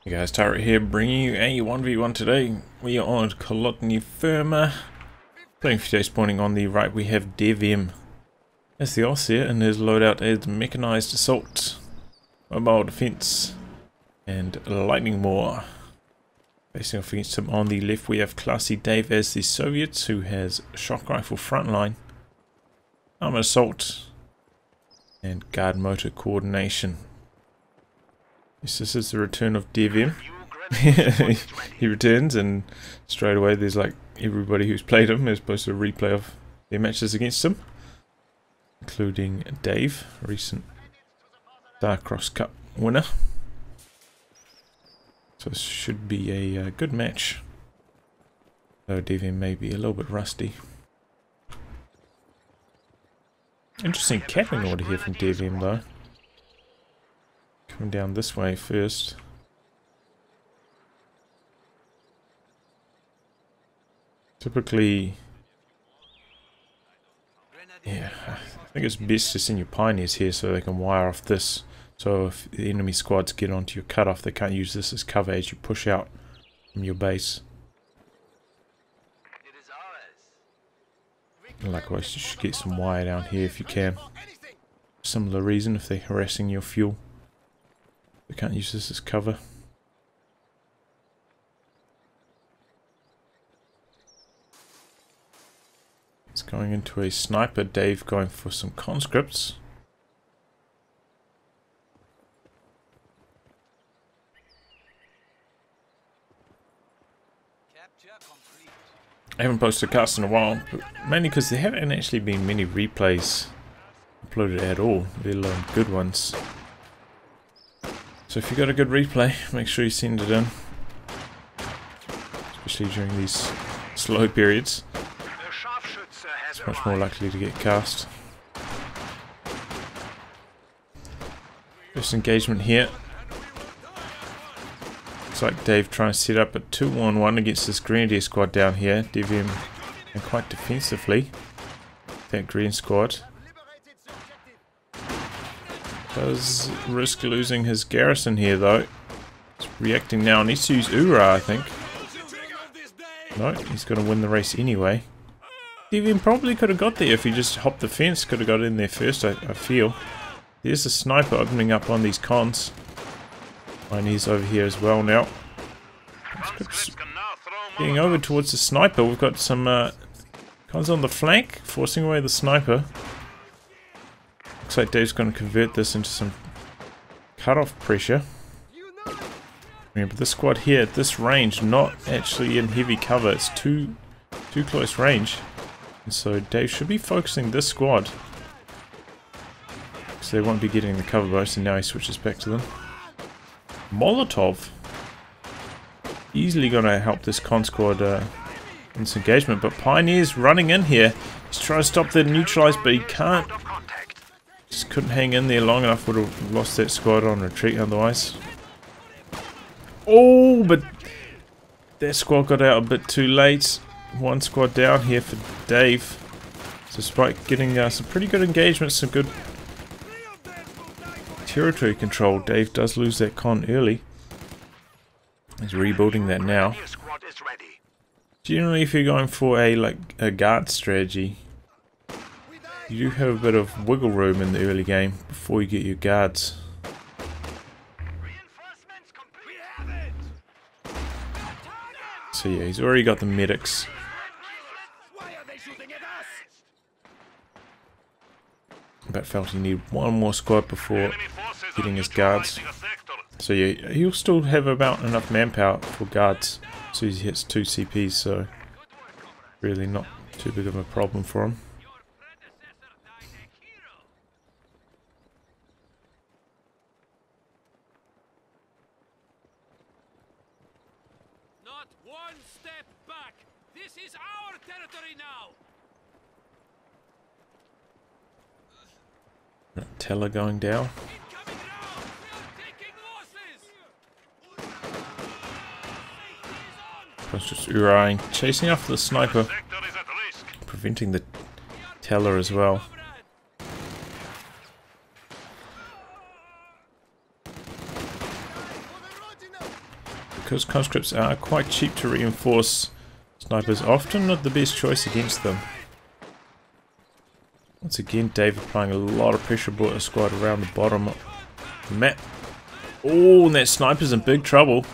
Hey guys, Tyra here, bringing you a 1v1 today. We are on Kholodny Ferma. Playing for today, spawning on the right we have DevM as the Osseer, and his loadout is Mechanized Assault, Mobile Defense, and Lightning Moor. Facing off against him on the left we have Classy Dave as the Soviets, who has Shock Rifle Frontline, Armor Assault, and Guard Motor Coordination. Yes, this is the return of DevM. He returns and straight away there's like everybody who's played him is supposed to replay of their matches against him, including Dave, recent Starcross Cup winner. So this should be a good match, though DevM may be a little bit rusty. Interesting capping order here from DevM though. Coming down this way first. Typically, yeah, I think it's best to send your pioneers here so they can wire off this. So if the enemy squads get onto your cutoff, they can't use this as cover as you push out from your base. Likewise, you should get some wire down here if you can. Similar reason if they're harassing your fuel. They can't use this as cover. It's going into a sniper. Dave going for some conscripts. I haven't posted a cast in a while, but mainly because there haven't actually been many replays uploaded at all, let alone good ones. So if you got a good replay, make sure you send it in, especially during these slow periods. It's much more likely to get cast. First engagement here. Looks like Dave trying to set up a 2-on-1 against this Grenadier squad down here. DevM and quite defensively. That green squad does risk losing his garrison here though. He's reacting now. Needs to use Ura, I think. No, he's going to win the race anyway. DevM probably could have got there if he just hopped the fence. Could have got in there first, I feel. There's a sniper opening up on these cons. And he's over here as well now. Getting over towards the sniper. We've got some cons on the flank, forcing away the sniper. Looks like Dave's going to convert this into some cut-off pressure. Remember, this squad here at this range, not actually in heavy cover. It's too close range. And so Dave should be focusing this squad, because they won't be getting the cover burst, and now he switches back to them. Molotov. Easily going to help this con squad in this engagement, but Pioneer's running in here. He's trying to stop the neutralize, but he can't. Just couldn't hang in there long enough. Would have lost that squad on retreat otherwise. Oh, but that squad got out a bit too late. One squad down here for Dave. So despite getting some pretty good engagements, some good territory control, Dave does lose that con early. He's rebuilding that now. Generally, if you're going for a guard strategy, you do have a bit of wiggle room in the early game before you get your guards. So yeah, he's already got the medics. But felt he needed one more squad before getting his guards. So yeah, he'll still have about enough manpower for guards. So he hits 2 CPs, so really not too big of a problem for him. Not one step back. This is our territory now. Teller going down. Just Uraing, chasing after the sniper, preventing the teller as well. because conscripts are quite cheap to reinforce, snipers often not the best choice against them. Once again, Dave applying a lot of pressure, brought a squad around the bottom of the map. Oh, and that sniper's in big trouble.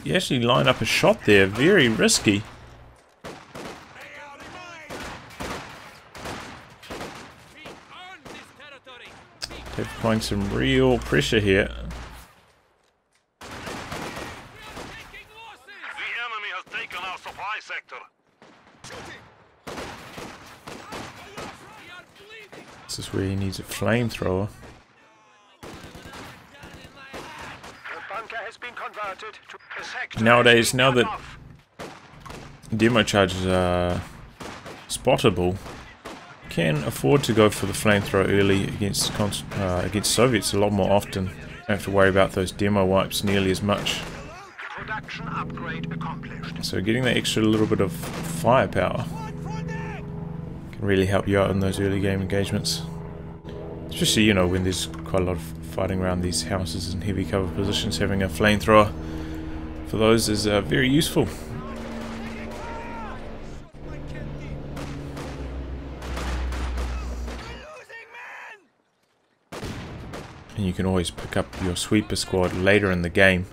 You actually line up a shot there, very risky. They're applying some real pressure here. The enemy has taken our supply sector. This is where he needs a flamethrower. Nowadays, now that demo charges are spottable, you can afford to go for the flamethrower early against Soviets a lot more often. Don't have to worry about those demo wipes nearly as much. Production upgrade accomplished. So getting that extra little bit of firepower can really help you out in those early game engagements. Especially, you know, when there's quite a lot of fighting around these houses and heavy cover positions, having a flamethrower for those is very useful. And you can always pick up your sweeper squad later in the game.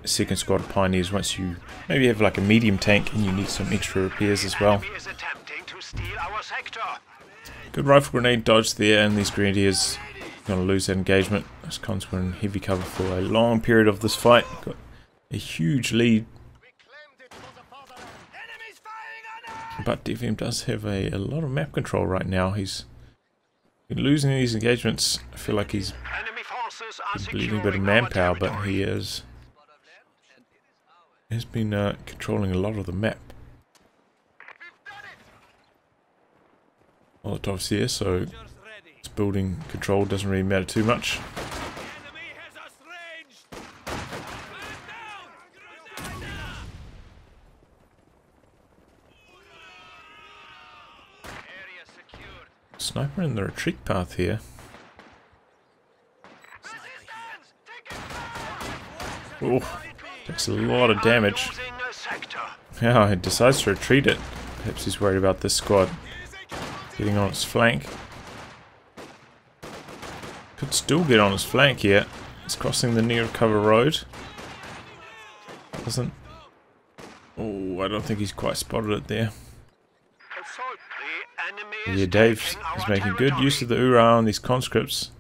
Second squad of pioneers once you maybe have like a medium tank and you need some extra repairs as well. Good rifle grenade dodge there, and these grenadiers are going to lose that engagement. Those cons were in heavy cover for a long period of this fight. Got a huge lead. But DevM does have a lot of map control right now. He's been losing these engagements. I feel like he's bleeding a bit of manpower, but he has been controlling a lot of the map. Molotov's here, so its building control doesn't really matter too much. Sniper in the retreat path here. Oh, takes a lot of damage. Yeah, he decides to retreat it. Perhaps he's worried about this squad getting on its flank. Could still get on his flank here. It's crossing the near cover road. Doesn't. Oh, I don't think he's quite spotted it there. Yeah, Dave is making good use of the URA on these conscripts.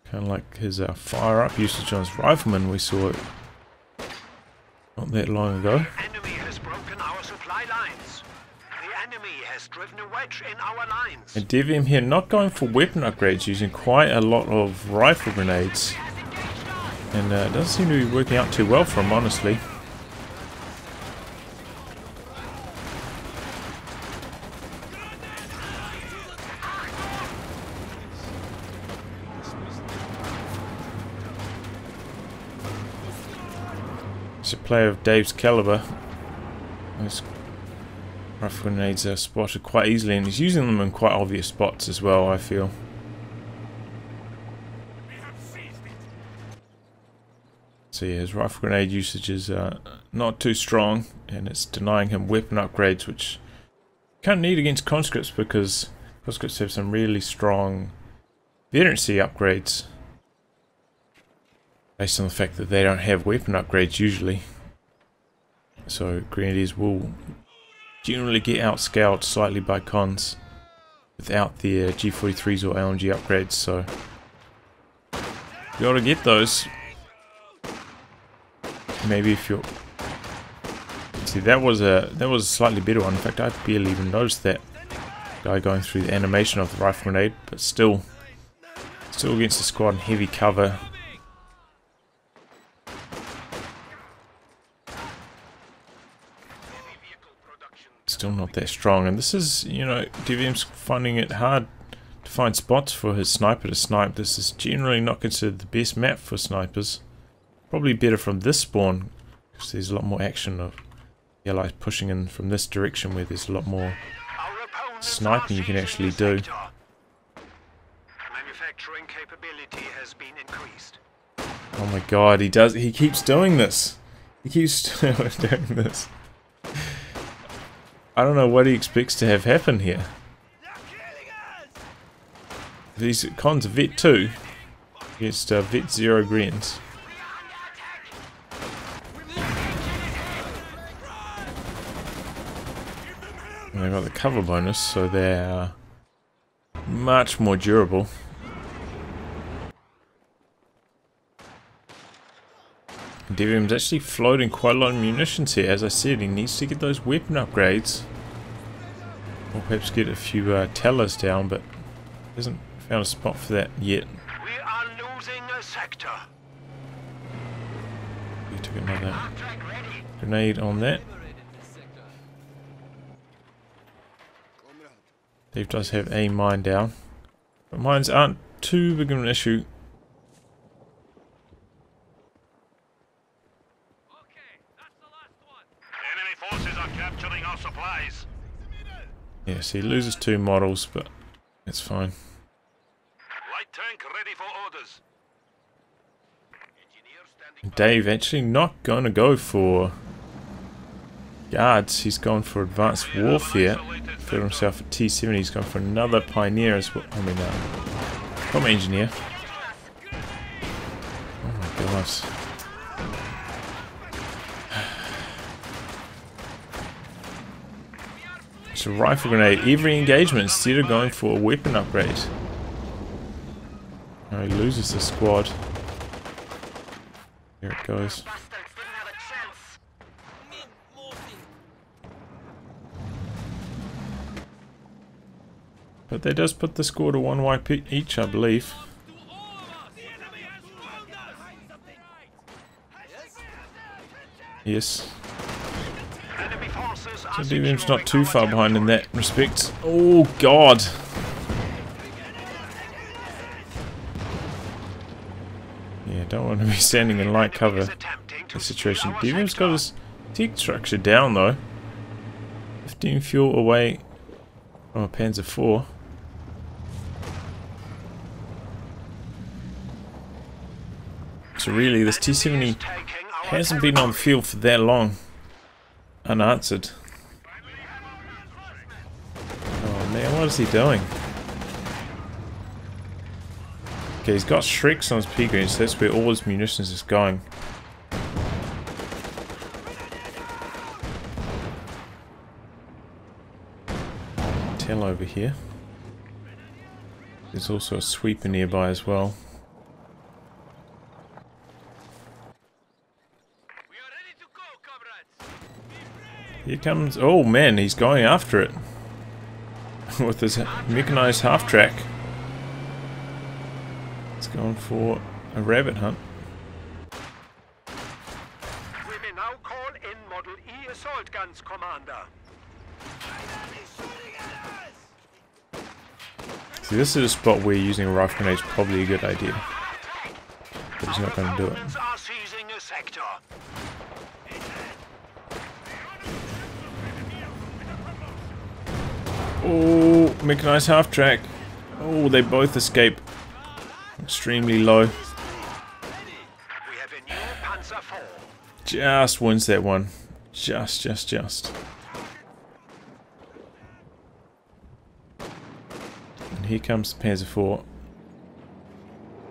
Kind of like his fire up usage on his riflemen we saw it not that long ago. And DevM here not going for weapon upgrades, using quite a lot of rifle grenades. And it doesn't seem to be working out too well for him, honestly. It's a player of Dave's caliber. Those rifle grenades are spotted quite easily, and he's using them in quite obvious spots as well, I feel. So yeah, his rifle grenade usage is not too strong, and it's denying him weapon upgrades, which you can't need against conscripts because conscripts have some really strong veterancy upgrades based on the fact that they don't have weapon upgrades usually. So grenadiers will generally get outscaled slightly by cons without their G43s or LMG upgrades, so you ought to get those. Maybe if you're... See, that was a slightly better one. In fact, I barely even noticed that guy going through the animation of the rifle grenade, but still against the squad in heavy cover. Still not that strong, and this is, you know, DevM's finding it hard to find spots for his sniper to snipe. This is generally not considered the best map for snipers. Probably better from this spawn, because there's a lot more action of the allies pushing in from this direction, where there's a lot more sniping you can actually do. Manufacturing capability has been increased. Oh my god, he keeps doing this. He keeps doing this. I don't know what he expects to have happen here. These cons vet 2 against vet 0 greens. And they've got the cover bonus, so they're much more durable. DevM's actually floating quite a lot of munitions here. As I said, he needs to get those weapon upgrades. Or perhaps get a few tellers down, but hasn't found a spot for that yet. We are losing a sector. He took another grenade on that. Dave does have a mine down, but mines aren't too big of an issue. Enemy forces are capturing our supplies. Yes, he loses 2 models, but it's fine. Light tank ready for orders. Dave actually not going to go for guards, he's gone for advanced warfare. Put himself a T70, he's gone for another pioneer as well. I mean, from engineer. Oh my gosh. It's a rifle grenade. Every engagement instead of going for a weapon upgrade. Oh, he loses the squad. Here it goes. But that does put the score to 1 wipe each, I believe. Yes. So DVM's not too far behind in that respect. Oh god! Yeah, don't want to be standing in light cover in this situation. DVM's got his tech structure down though. 15 fuel away from a Panzer IV. So really, this T70 hasn't been on the field for that long, unanswered. Oh man, what is he doing? Okay, he's got Shreks on his P green, so that's where all his munitions is going. Tell over here. There's also a sweeper nearby as well. Here comes... Oh man, he's going after it. With his mechanized half-track. It's going for a rabbit hunt. We may now call in Model E assault guns, Commander. See, this is a spot where using a rifle grenade is probably a good idea. But he's not going to do it. Are seizing a sector. Oh, mechanized half-track. Oh, they both escape. Extremely low. We have a new Panzer IV. Just wins that one. Just. And here comes the Panzer IV.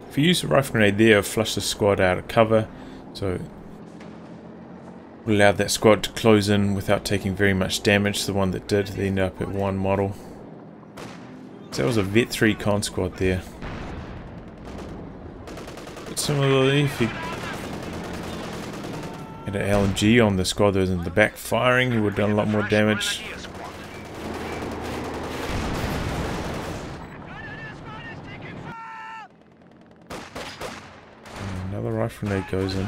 If you use a rifle grenade there, flush the squad out of cover. So allowed that squad to close in without taking very much damage. The one that did, they ended up at 1 model. So that was a Vet 3 con squad there. But similarly, if he had an LMG on the squad that was in the back firing, he would have done a lot more damage. And another rifle grenade goes in.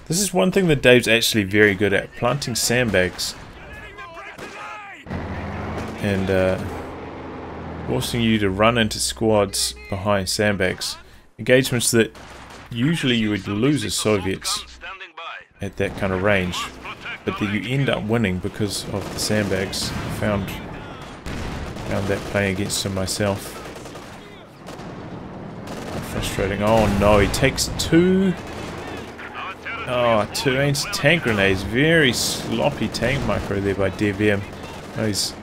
This is one thing that Dave's actually very good at, planting sandbags and forcing you to run into squads behind sandbags. Engagements that usually you would lose as Soviets at that kind of range, but that you end up winning because of the sandbags. I found that playing against them myself. frustrating. Oh no, he takes two anti-tank grenades. Very sloppy tank micro there by DevM. Oh, he's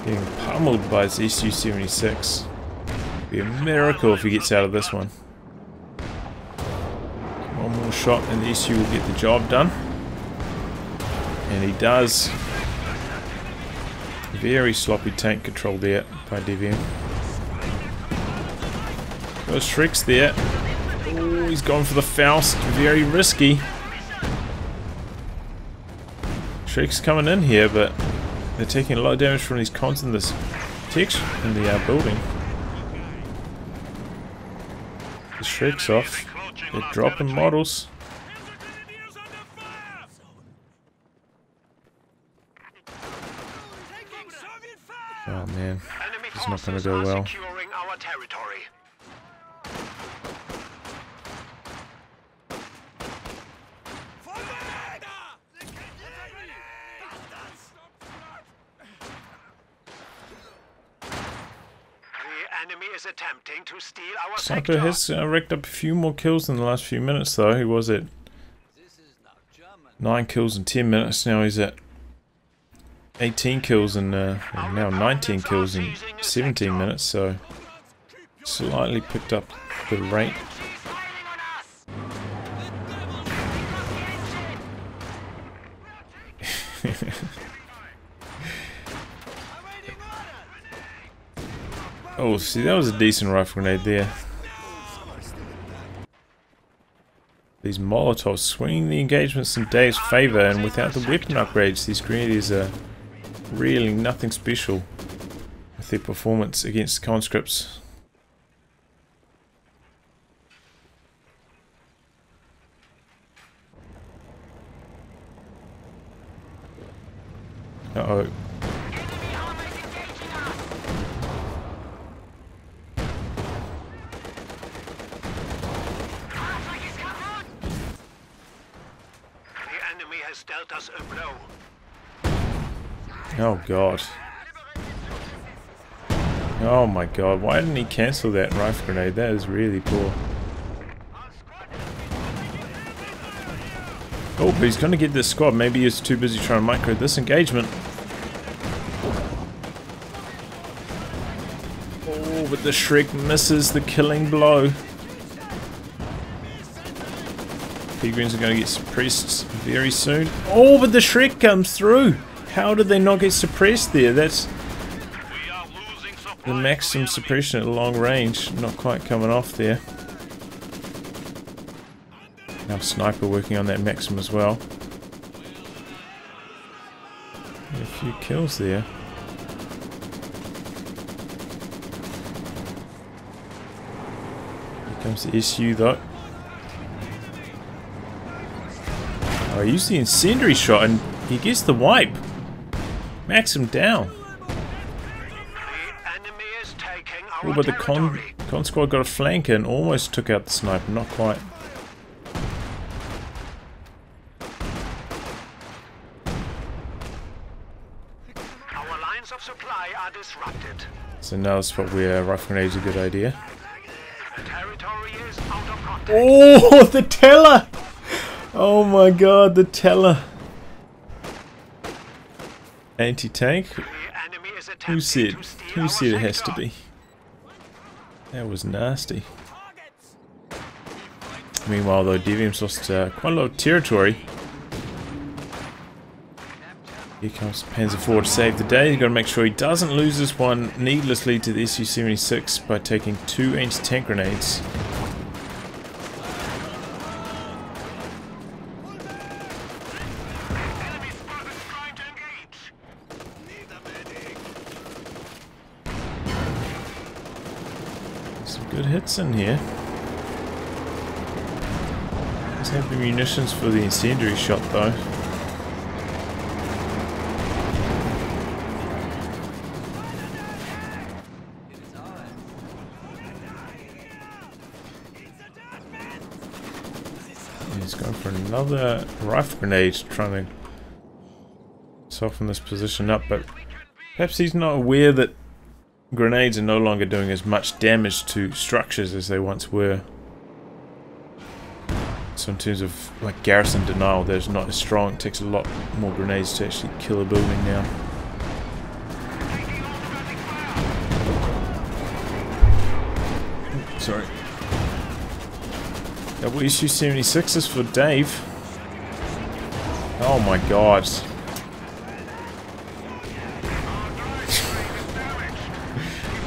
getting pummeled by his SU-76. Be a miracle if he gets out of this one. One more shot and the SU will get the job done. And he does. Very sloppy tank control there by DevM. Got Shrek's there. Oh, he's gone for the Faust. Very risky. Shrek's coming in here, but they're taking a lot of damage from these cons in this text in the building. The Shrek's off. They're dropping models. Oh man, it's not going to go well. Sniper has racked up a few more kills in the last few minutes though. He was at 9 kills in 10 minutes, now he's at 18 kills in, now 19 kills in 17 minutes, so slightly picked up the rate. Oh, see, that was a decent rifle grenade there. These Molotovs swinging the engagements in Dave's favour, and without the weapon upgrades, these grenadiers are really nothing special with their performance against conscripts. Uh-oh. Oh god. Oh my god, why didn't he cancel that rifle grenade? That is really poor. Oh, but he's gonna get this squad. Maybe he's too busy trying to micro this engagement. Oh, but the Shrek misses the killing blow. P-Greens are gonna get suppressed very soon. Oh, but the Shrek comes through! How did they not get suppressed there? That's the maximum suppression at long range. Not quite coming off there. Now Sniper working on that maximum as well. A few kills there. Here comes the SU though. Oh, he used the incendiary shot and he gets the wipe. Max him down. Oh, but the con squad got a flanker and almost took out the sniper. Not quite. Our lines of supply are disrupted. So now that's what where rifle grenades are a good idea. The territory is out of contact. Oh, the teller! Oh my god, the teller. Anti-tank? Who said it has to be? That was nasty. Meanwhile though, DevM's lost quite a lot of territory. Here comes Panzer IV to save the day. You've got to make sure he doesn't lose this one needlessly to the SU-76 by taking 2 anti-tank grenades. Some good hits in here. Doesn't have the munitions for the incendiary shot though. He's going for another rifle grenade, trying to soften this position up, but perhaps he's not aware that grenades are no longer doing as much damage to structures as they once were. So in terms of like garrison denial, there's not as strong. It takes a lot more grenades to actually kill a building now. Sorry. WSU-76s for Dave. Oh my god.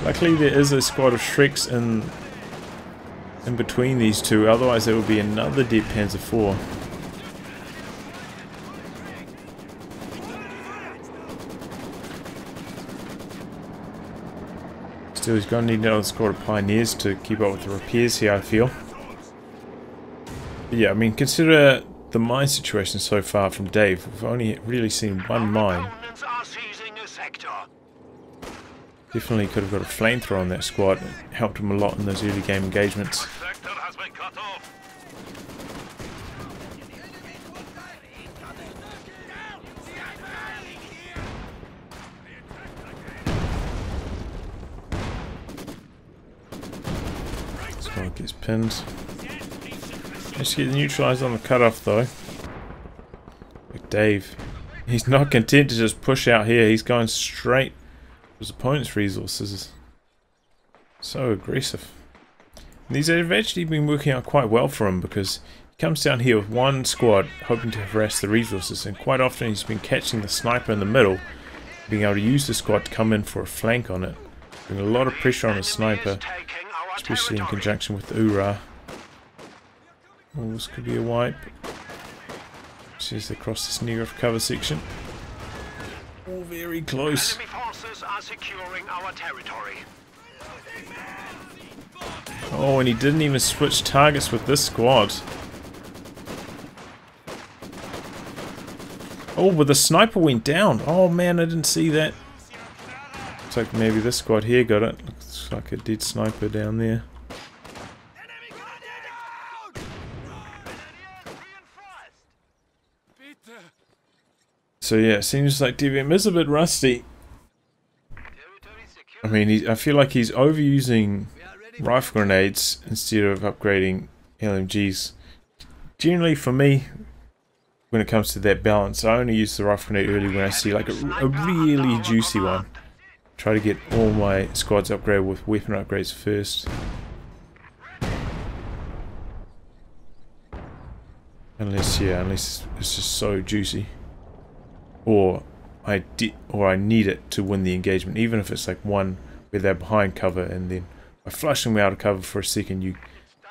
Luckily there is a squad of Shreks in between these two, otherwise there would be another dead Panzer IV. Still, he's going to need another squad of Pioneers to keep up with the repairs here, I feel. But yeah, I mean, consider the mine situation so far from Dave. We've only really seen one mine. Definitely could have got a flamethrower on that squad. It helped him a lot in those early game engagements. Squad gets pinned. Let's get neutralized on the cutoff though. Like Dave. He's not content to just push out here. He's going straight his opponent's resources. So aggressive. And these have actually been working out quite well for him, because he comes down here with one squad hoping to harass the resources, and quite often he's been catching the sniper in the middle, being able to use the squad to come in for a flank on it, putting a lot of pressure on the sniper, especially in conjunction with the URA. Oh, this could be a wipe. As they cross this near cover section. Oh, very close. Oh, and he didn't even switch targets with this squad. Oh, but the sniper went down. Oh man, I didn't see that. Looks like maybe this squad here got it. Looks like a dead sniper down there. So yeah, it seems like DevM is a bit rusty. I mean, I feel like he's overusing rifle grenades instead of upgrading LMGs. Generally, for me, when it comes to that balance, I only use the rifle grenade early when I see like a really juicy one. Try to get all my squads upgraded with weapon upgrades first. Unless it's just so juicy. Or I need it to win the engagement, even if it's like one where they're behind cover, and then by flushing them out of cover for a second you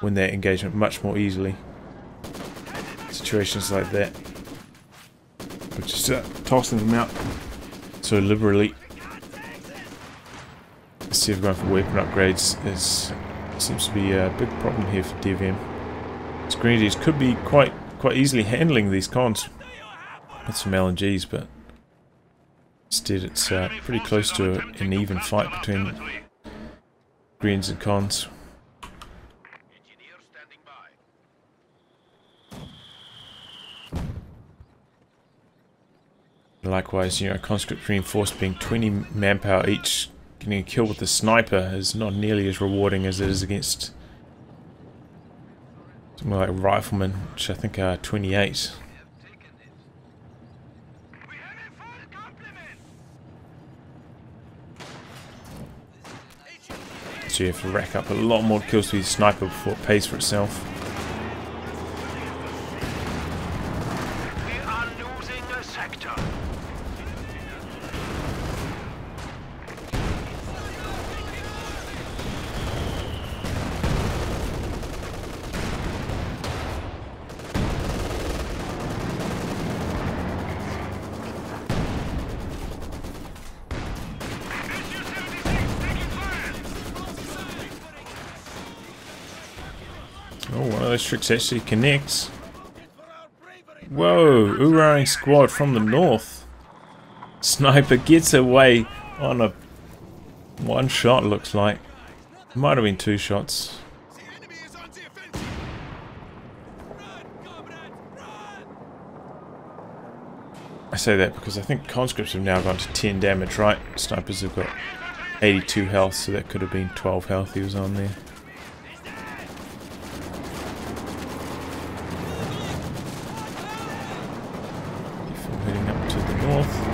win that engagement much more easily. Situations like that. But just tossing them out so liberally instead of going for weapon upgrades seems to be a big problem here for DevM. Grenadiers could be quite easily handling these cons with some LNGs, but instead it's pretty close to an even fight between greens and cons. Likewise, you know, conscript reinforced being 20 manpower each, getting a kill with the sniper is not nearly as rewarding as it is against something like riflemen, which I think are 28. So you have to rack up a lot more kills with the sniper before it pays for itself. We are losing a sector. Oh, one of those tricks actually connects. Whoa, Uraing squad from the north. Sniper gets away on a one shot, looks like. Might have been two shots. I say that because I think conscripts have now gone to 10 damage, right? Snipers have got 82 health, so that could have been 12 health he was on there. Heading up to the north.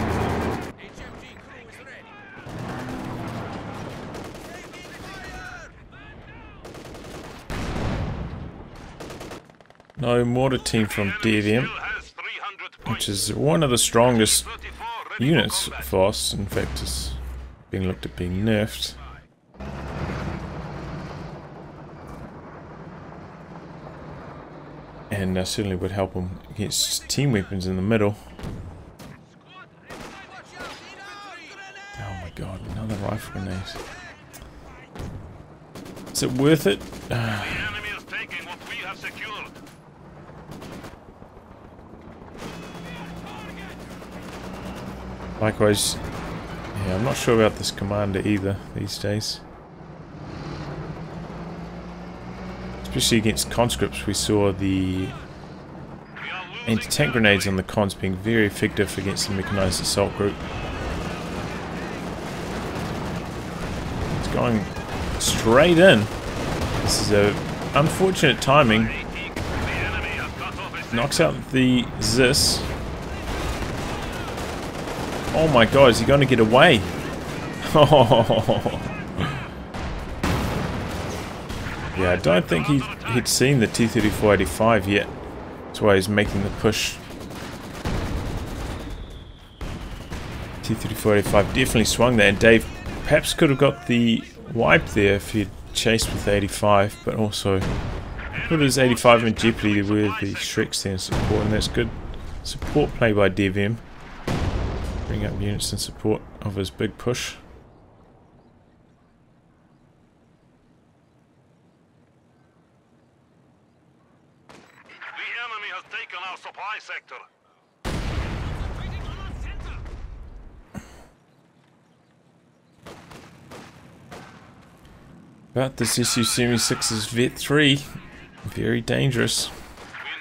No mortar team from DevM, which is one of the strongest units for us. In fact, it's being looked at being nerfed. And certainly would help him against team weapons in the middle. Oh my god, another rifle grenade. Is it worth it? Likewise, yeah, I'm not sure about this commander either these days. Especially against conscripts, we saw the anti-tank grenades on the cons being very effective against the mechanized assault group. It's going straight in. This is a unfortunate timing. Knocks out the Zis. Oh my god, is he going to get away? Yeah, I don't think he'd seen the T-34-85 yet. That's why he's making the push. T-34-85 definitely swung there, and Dave perhaps could have got the wipe there if he'd chased with 85, but also put his 85 in jeopardy with the Shreks there in support, and that's good support play by DevM. Bring up units in support of his big push. Supply sector. But this Su-76 is Vet 3. Very dangerous. We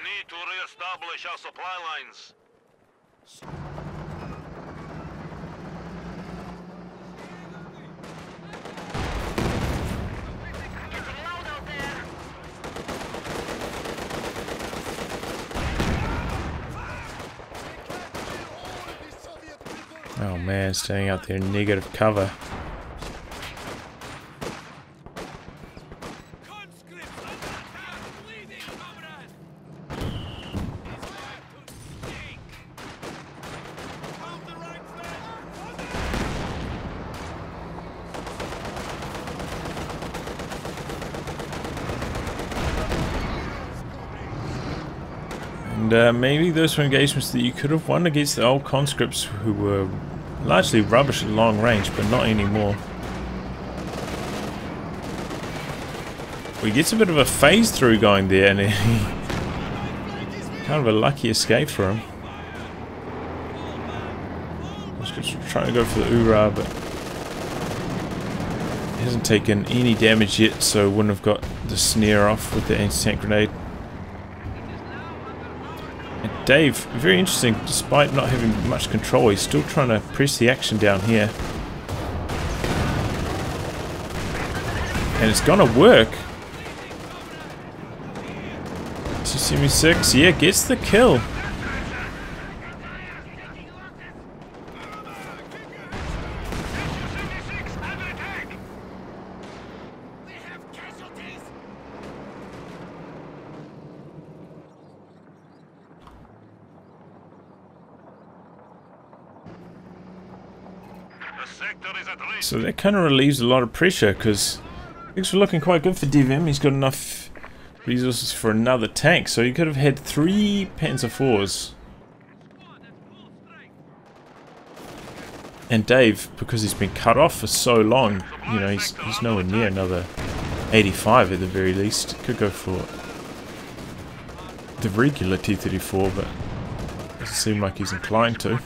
need to re-establish our supply lines. Oh man, standing out there in negative cover. And maybe those were engagements that you could have won against the old conscripts who were largely rubbish at long range, but not anymore. Well, he gets a bit of a phase through going there, and kind of a lucky escape for him. Conscripts trying to go for the Ura, but he hasn't taken any damage yet, so wouldn't have got the snare off with the anti-tank grenade. Dave, very interesting, despite not having much control, he's still trying to press the action down here. And it's gonna work. Su-76, yeah, gets the kill. So that kind of relieves a lot of pressure, because things were looking quite good for DevM. He's got enough resources for another tank, so he could have had 3 Panzer IVs. And Dave, because he's been cut off for so long, you know, he's nowhere near another 85 at the very least. Could go for the regular T-34, but doesn't seem like he's inclined to.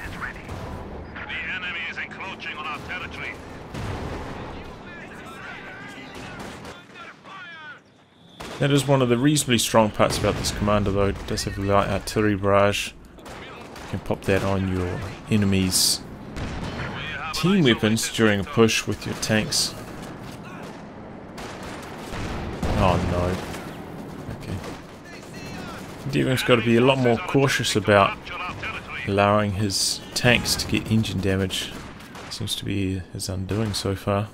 That is one of the reasonably strong parts about this commander, though. It does have a light artillery barrage. You can pop that on your enemy's team weapons during a push with your tanks. Oh no. Okay. DevM's got to be a lot more cautious about allowing his tanks to get engine damage. Seems to be his undoing so far.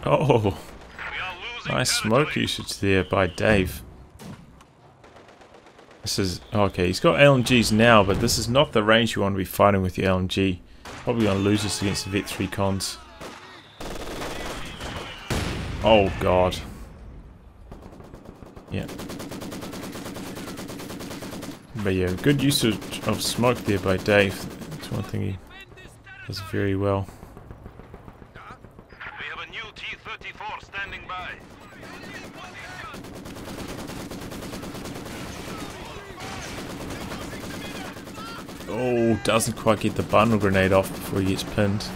Oh, nice smoke usage there by Dave. This is okay. He's got LMGs now, but this is not the range you want to be fighting with your LMG. Probably gonna lose this against the Vet 3 cons. Oh god. Yeah. But yeah, good usage of smoke there by Dave. That's one thing he does very well. We have a new T-34 standing by. Oh, doesn't quite get the bundle grenade off before he gets pinned.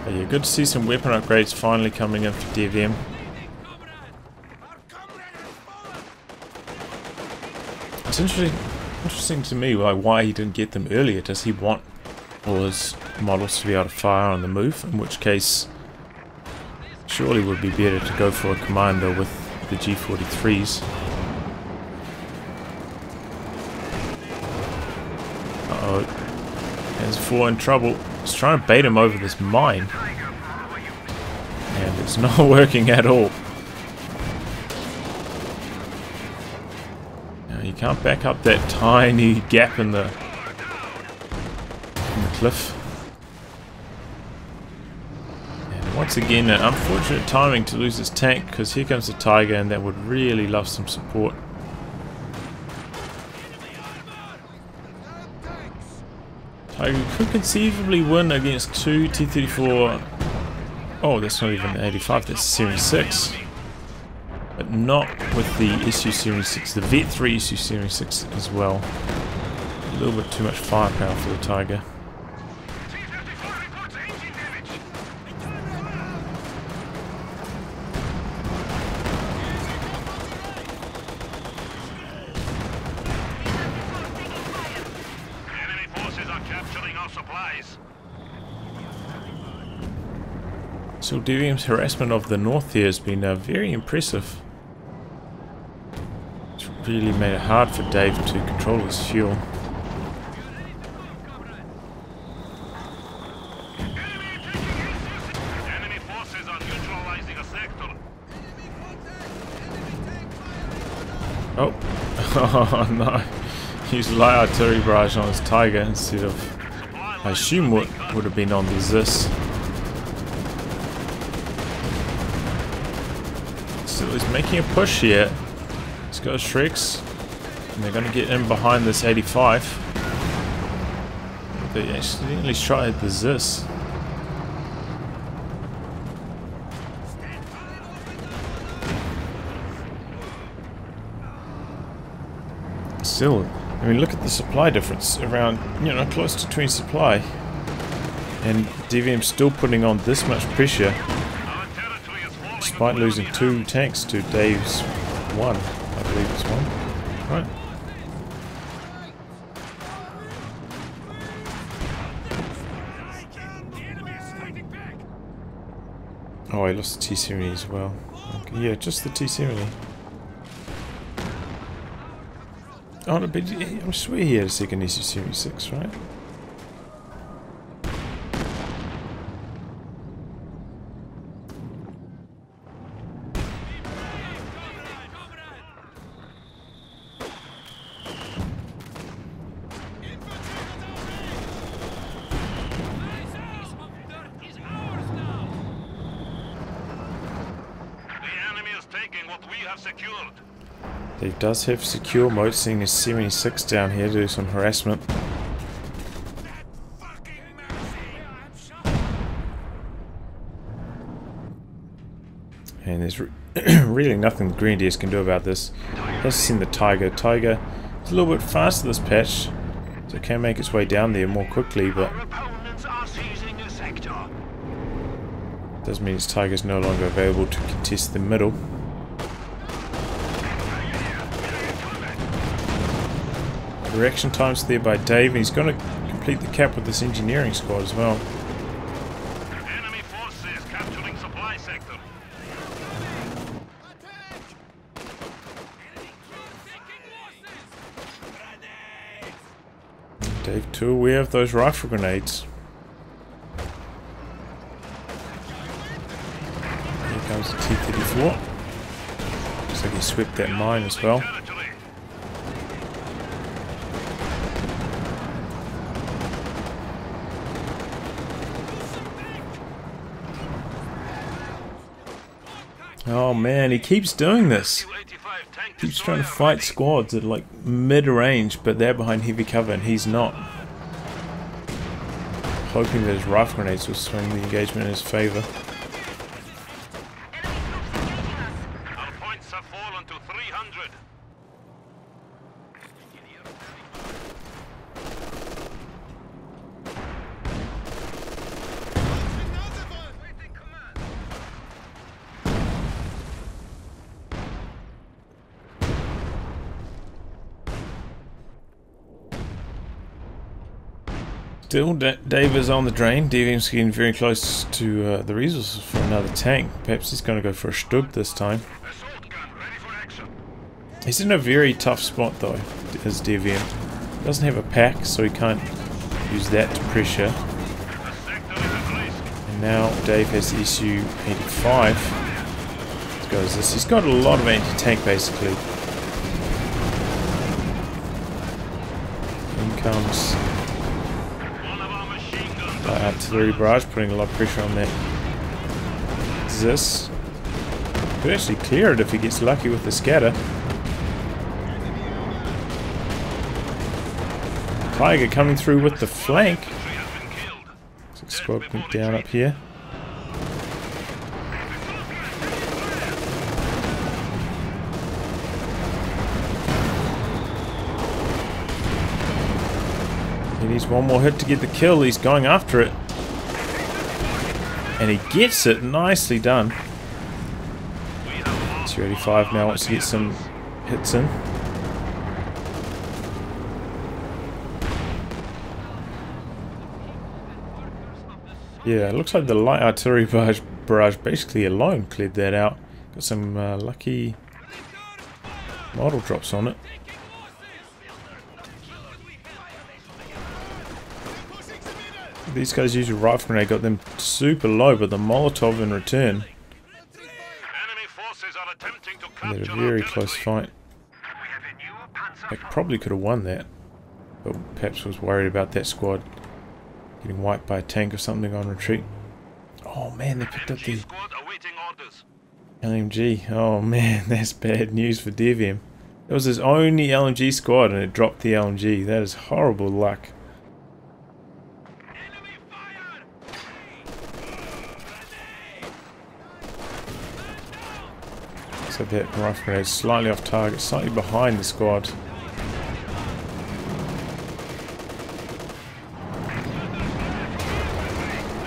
But yeah, good to see some weapon upgrades finally coming in for DevM. It's interesting to me like why he didn't get them earlier. Does he want all his models to be able to fire on the move? In which case, surely it would be better to go for a commander with the G43s. Uh-oh. There's 4 in trouble. He's trying to bait him over this mine. And it's not working at all. Now you can't back up that tiny gap in the cliff. Once again, an unfortunate timing to lose this tank, because here comes the Tiger and that would really love some support. Tiger could conceivably win against 2 T-34. Oh, that's not even the 85, that's Series 6. But not with the SU Series 6, the Vet 3 SU Series 6 as well. A little bit too much firepower for the Tiger. So DevM's harassment of the north here has been very impressive. It's really made it hard for Dave to control his fuel. Enemy forces are neutralizing a sector. Oh, oh no. Use light artillery barrage on his Tiger instead of, I assume, what would have been on the Zis. So he's making a push here. He's got Shreks, and they're going to get in behind this 85. They accidentally tried the Zis. Still, I mean, look at the supply difference around, close to 20 supply. And DevM's still putting on this much pressure, despite losing 2 tanks to Dave's 1, I believe it's 1, right? Oh, I lost the T-70 as well. Okay, yeah, just the T-70. Oh no, but I swear he had a second SU Series 6, right? The enemy is taking what we have secured. Dave does have secure mode, seeing his 76 down here to do some harassment. And there's really nothing the Grenadiers can do about this. Let's send the Tiger. Tiger is a little bit faster this patch, so it can make its way down there more quickly, but does mean its Tiger is no longer available to contest the middle. Reaction times there by Dave, and he's going to complete the cap with this engineering squad as well. Enemy forces capturing supply sector. Dave too aware of those rifle grenades. Here comes the T-34. Looks like he swept that mine as well. Oh man, he keeps doing this. Keeps trying to fight squads at like mid-range, but they're behind heavy cover and he's not. Hoping that his rifle grenades will swing the engagement in his favour. Our points have fallen to 300. Still, Dave is on the drain. DevM's getting very close to the resources for another tank. Perhaps he's going to go for a Stug this time. He's in a very tough spot though, as DevM. He doesn't have a pack, so he can't use that to pressure. And now Dave has the SU-85. Let's go as this. He's got a lot of anti-tank basically. In comes artillery barrage, putting a lot of pressure on that. This could actually clear it if he gets lucky with the scatter. Tiger coming through with the flank. Six squad went down up here. He needs one more hit to get the kill. He's going after it. And he gets it. Nicely done. SU-85 now wants to get some hits in. Yeah, it looks like the light artillery barrage basically alone cleared that out. Got some lucky model drops on it. These guys use a rifle grenade, got them super low, but the Molotov in return. Enemy forces are attempting to They had a capture very our close territory. fight. They probably could have won that, but perhaps was worried about that squad getting wiped by a tank or something on retreat. Oh man, they picked up the Squad awaiting orders. LMG. Oh man, that's bad news for DevM. It was his only LMG squad and it dropped the LMG. That is horrible luck. So that rifle grenade is slightly off target, slightly behind the squad.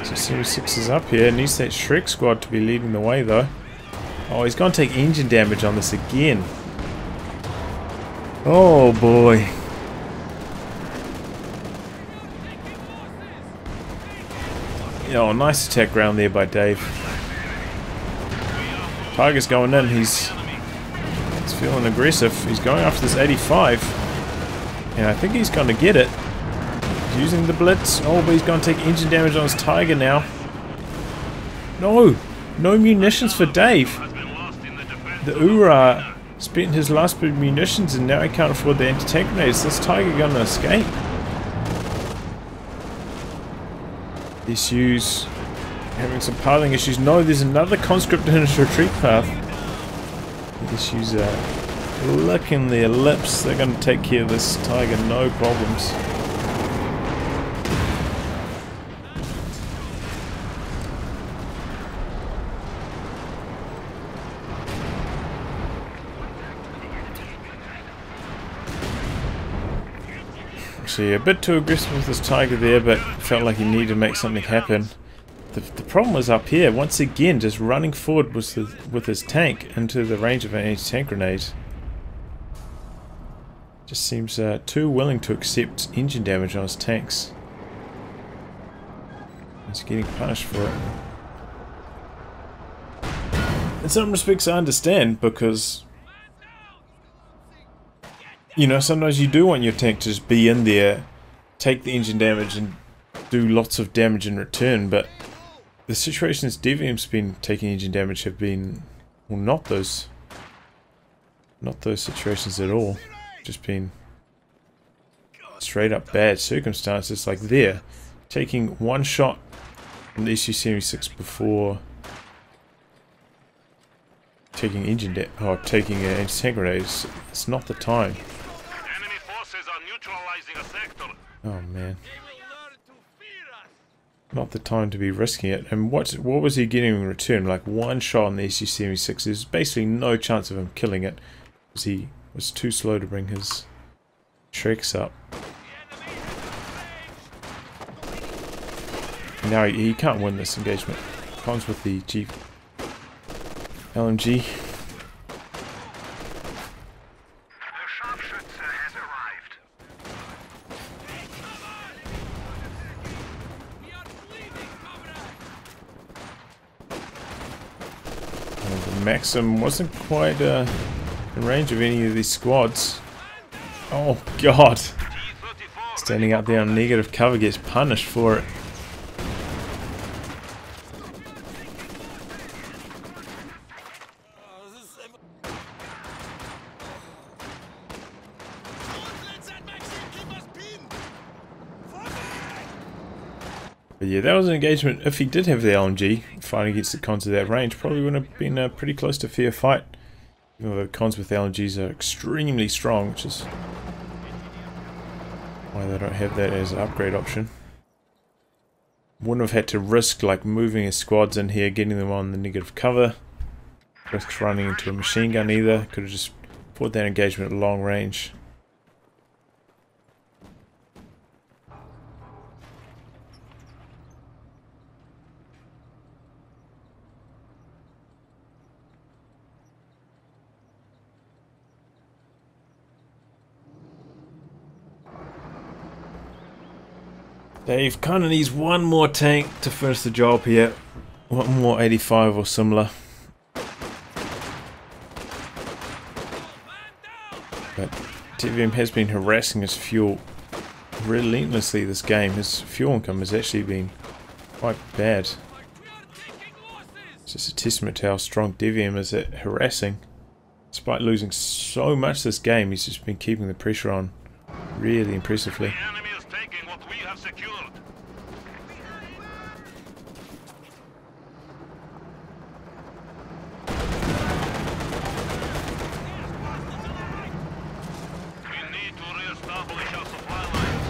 So Series 6 is up here. Needs that Shrek squad to be leading the way though. Oh, he's going to take engine damage on this again. Oh boy. Oh, nice attack round there by Dave. Tiger's going in, he's feeling aggressive. He's going after this 85. And I think he's going to get it. He's using the blitz. Oh, but he's going to take engine damage on his Tiger now. No! No munitions for Dave. The Ura spent his last bit of munitions and now he can't afford the anti-tank grenades. Is this Tiger going to escape? SU's having some piling issues. No, there's another conscript in his retreat path. The issues are licking their lips. They're going to take care of this tiger, no problems. Actually, a bit too aggressive with this tiger there, but felt like he needed to make something happen. The problem was up here, once again, just running forward with his tank into the range of an anti-tank grenade. Just seems too willing to accept engine damage on his tanks. He's getting punished for it. In some respects I understand, because you know, sometimes you do want your tank to just be in there, take the engine damage and do lots of damage in return, but the situations DevM's been taking engine damage have been, well, not those situations at all. Just been straight up bad circumstances, like there, taking one shot from the SU-76 before taking taking an anti-tank grenade. It's not the time. Enemy forces are neutralizing a sector. Oh man. Not the time to be risking it. And what was he getting in return? Like one shot on the SU-76. There's basically no chance of him killing it, because he was too slow to bring his tracks up. Now he can't win this engagement. Comes with the LMG. The sharpshooter has arrived. The Maxim wasn't quite in range of any of these squads. Oh god! Standing out there on negative cover gets punished for it. But yeah, that was an engagement. If he did have the LMG, fighting against the cons of that range, probably would have been a pretty close to fair fight. Even though the cons with LMGs are extremely strong, which is why they don't have that as an upgrade option. Wouldn't have had to risk like moving his squads in here, getting them on the negative cover. Risks running into a machine gun either. Could have just fought that engagement at long range. Dave kind of needs one more tank to finish the job here. One more 85 or similar. But DevM has been harassing his fuel relentlessly this game. His fuel income has actually been quite bad. It's just a testament to how strong DevM is at harassing. Despite losing so much this game, he's just been keeping the pressure on really impressively. The enemy is taking what we have secured. We need to re-establish our supply lines.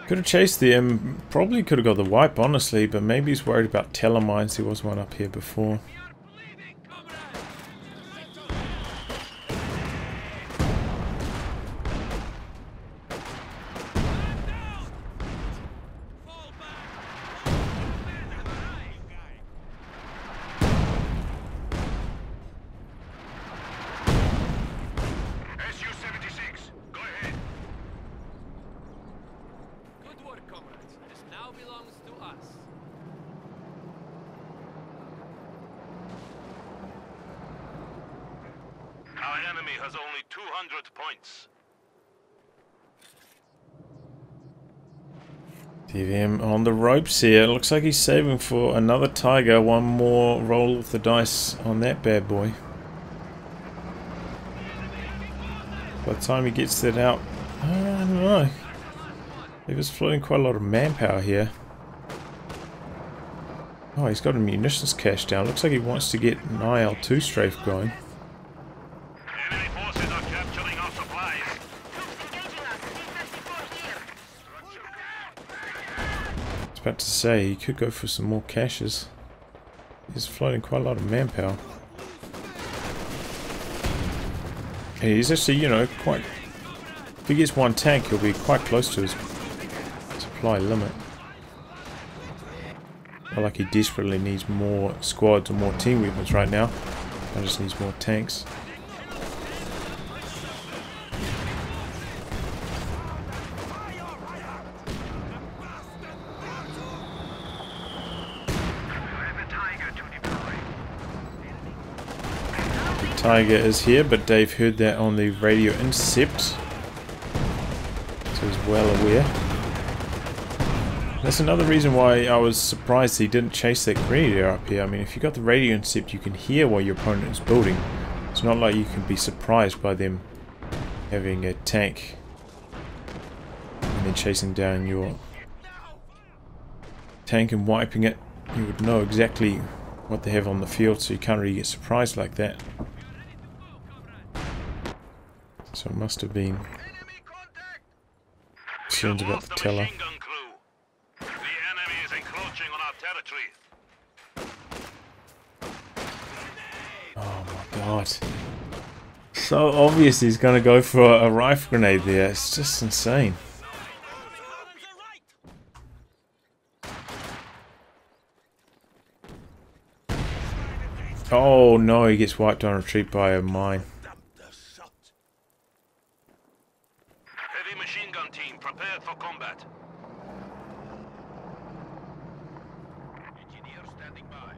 Could have chased them, probably could have got the wipe honestly, but maybe he's worried about telemines. There was one up here before. SU-76, go ahead. Good work, comrades. This now belongs to us. Our enemy has only 200 points. DevM on the ropes here. Looks like he's saving for another Tiger. One more roll of the dice on that bad boy. By the time he gets that out, I don't know. He was floating quite a lot of manpower here. Oh, he's got a munitions cache down. Looks like he wants to get an IL-2 strafe going. Enemy forces are capturing our supplies. I was about to say, he could go for some more caches. He's floating quite a lot of manpower. And he's actually, you know, quite... If he gets one tank, he'll be quite close to his supply limit. Not like he desperately needs more squads or more team weapons right now. He just needs more tanks. Tiger is here, but Dave heard that on the radio intercept, so he's well aware. That's another reason why I was surprised he didn't chase that grenadier up here. I mean, if you got the radio intercept, you can hear what your opponent is building. It's not like you can be surprised by them having a tank and then chasing down your tank and wiping it. You would know exactly what they have on the field, so you can't really get surprised like that. So it must have been concerns about the teller. The enemy is encroaching on our territory. Oh my god. So obvious he's going to go for a rifle grenade there. It's just insane. Oh no, he gets wiped on retreat by a mine. Heavy machine gun team prepared for combat. Engineer standing by.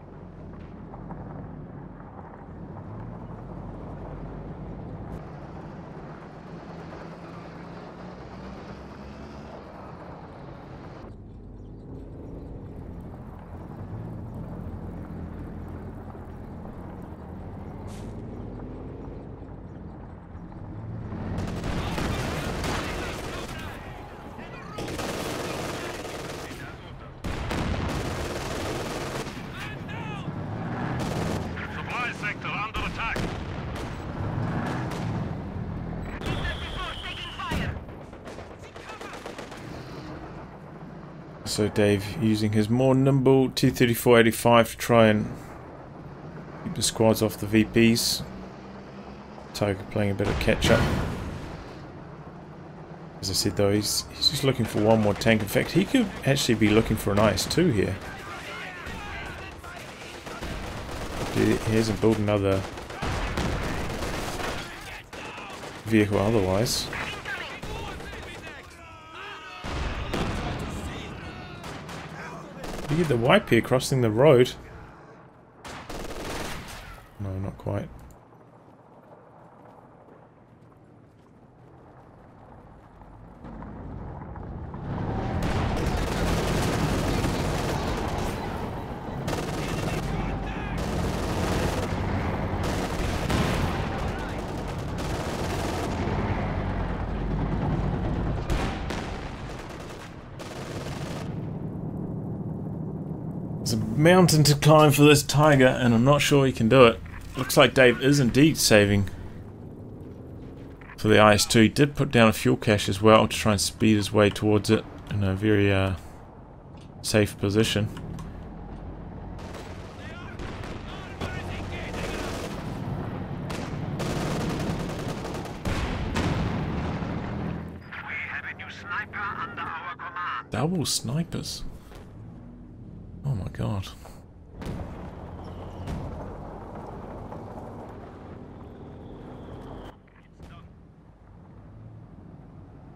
So Dave using his more nimble T-34-85 to try and keep the squads off the VPs. Tiger playing a bit of catch up. As I said though, he's just looking for one more tank. In fact, he could actually be looking for an IS-2 here. He hasn't built another vehicle otherwise. You get the wipe here crossing the road. No, not quite. There's a mountain to climb for this Tiger, and I'm not sure he can do it. Looks like Dave is indeed saving for the IS-2. He did put down a fuel cache as well to try and speed his way towards it in a very safe position. We have a new sniper under our command. Double snipers. Oh my god.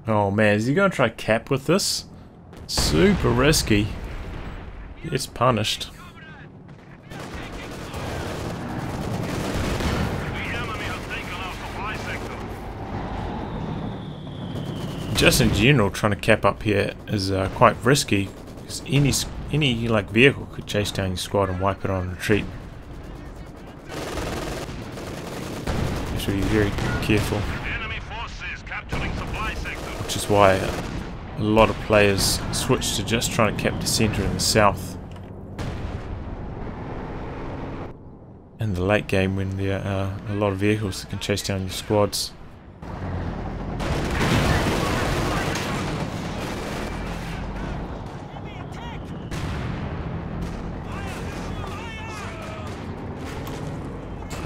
Oh man, is he gonna try cap with this? Super risky. It's punished. The enemy has taken our supply sector. Just in general, trying to cap up here is quite risky, because any like vehicle could chase down your squad and wipe it on retreat. You should be very careful. Enemy forces capturing supply sector. Which is why a lot of players switch to just trying to cap the center in the south. the late game when there are a lot of vehicles that can chase down your squads.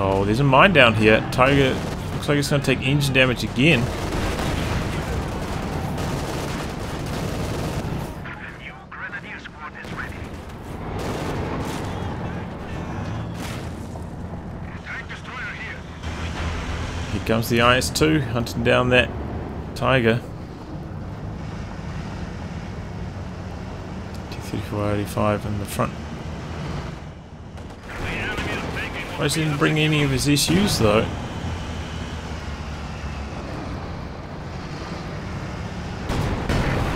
Oh, there's a mine down here. Tiger looks like it's going to take engine damage again. Here comes the IS-2 hunting down that Tiger. T-3485 in the front. I didn't bring any of his issues though.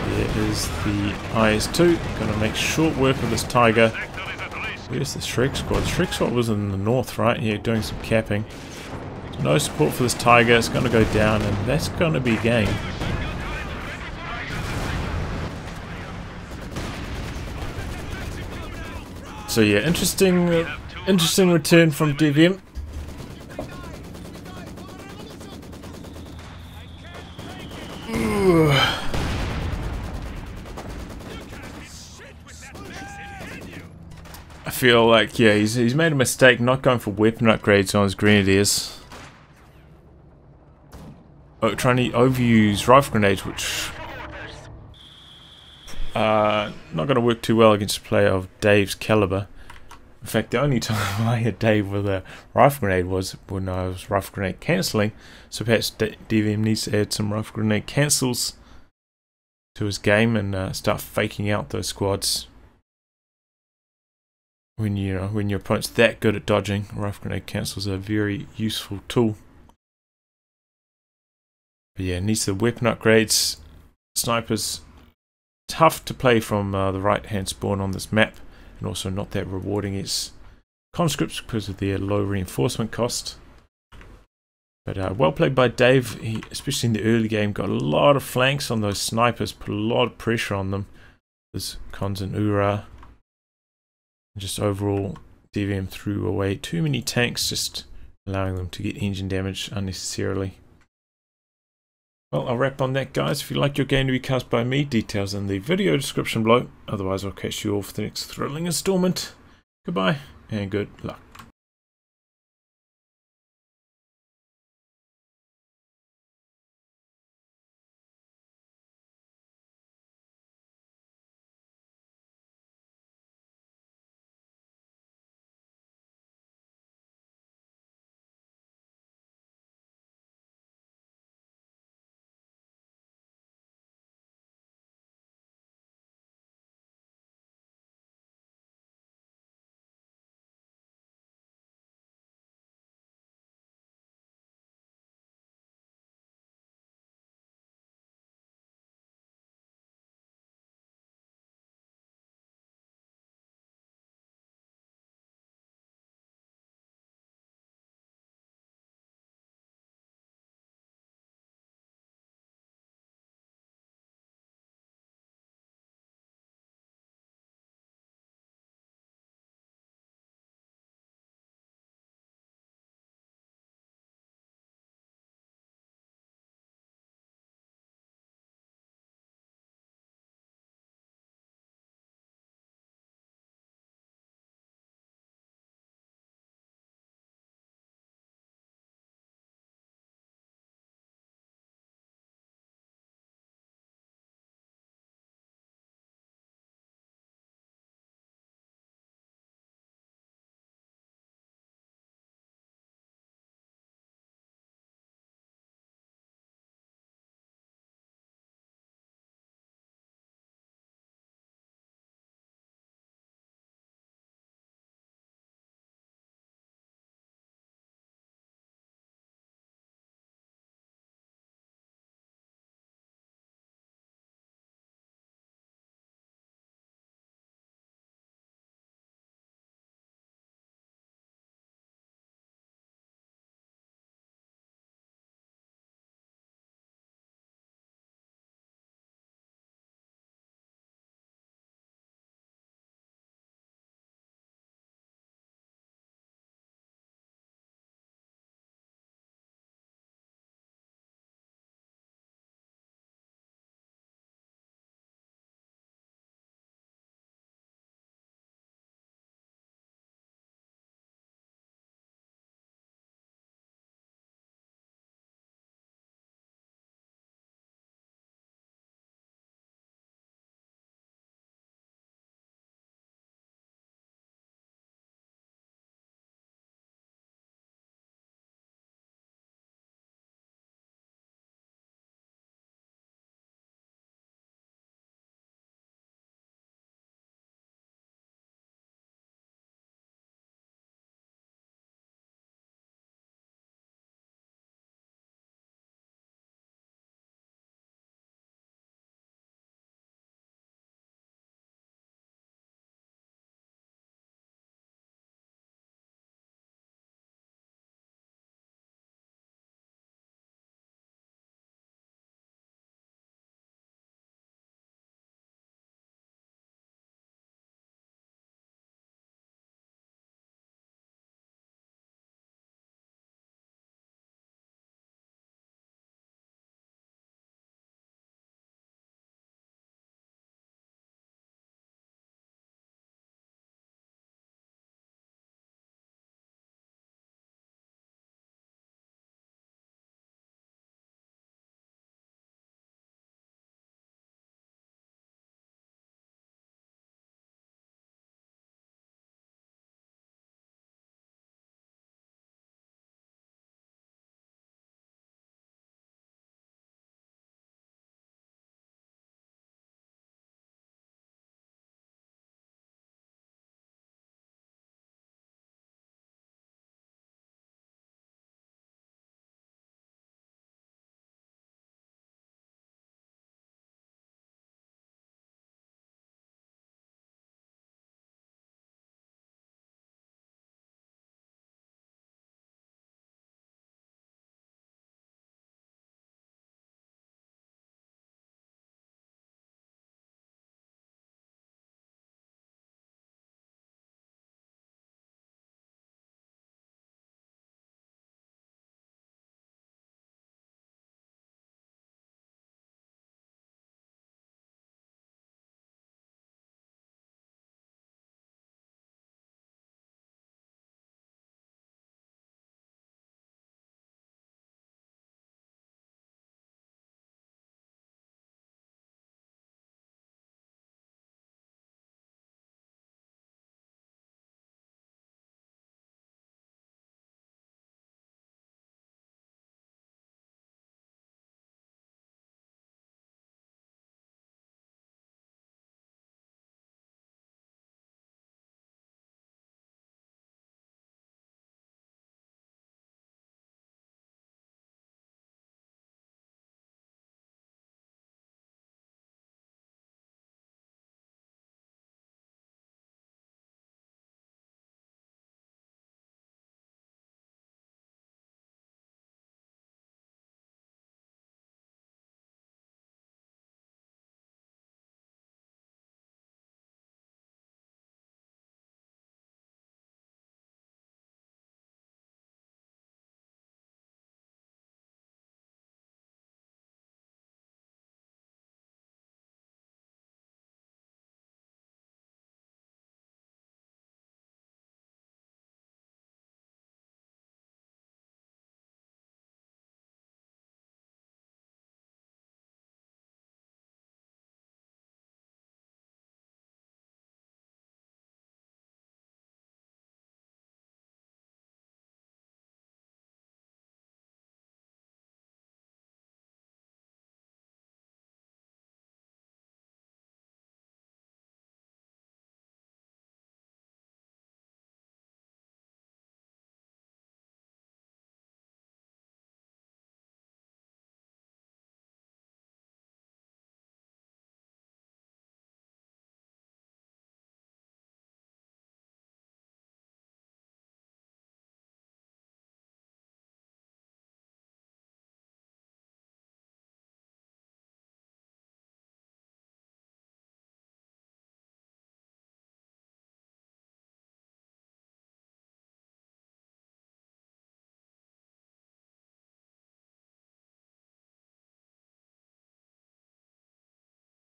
There is the IS-2, gonna make short work of this Tiger. Where's the Shrek squad? The Shrek squad was in the north, right? Yeah, doing some capping. No support for this Tiger, it's gonna go down and that's gonna be game. So yeah, interesting return from DevM. I feel like, yeah, he's made a mistake not going for weapon upgrades on his grenadiers. Oh, trying to overuse rifle grenades, which not going to work too well against a player of Dave's caliber. In fact, the only time I had Dave with a rifle grenade was when I was rifle grenade cancelling. So perhaps DevM needs to add some rifle grenade cancels to his game and start faking out those squads. When your opponent's that good at dodging, rifle grenade cancels are a very useful tool. But yeah, needs the weapon upgrades. Snipers, tough to play from the right hand spawn on this map, and also not that rewarding as conscripts because of their low reinforcement cost. But well played by Dave. He, especially in the early game, got a lot of flanks on those snipers, put a lot of pressure on them. There's Cons and Ura. And just overall, DevM threw away too many tanks, just allowing them to get engine damage unnecessarily. Well, I'll wrap on that, guys. If you like your game to be cast by me, details in the video description below. Otherwise, I'll catch you all for the next thrilling installment. Goodbye, and good luck.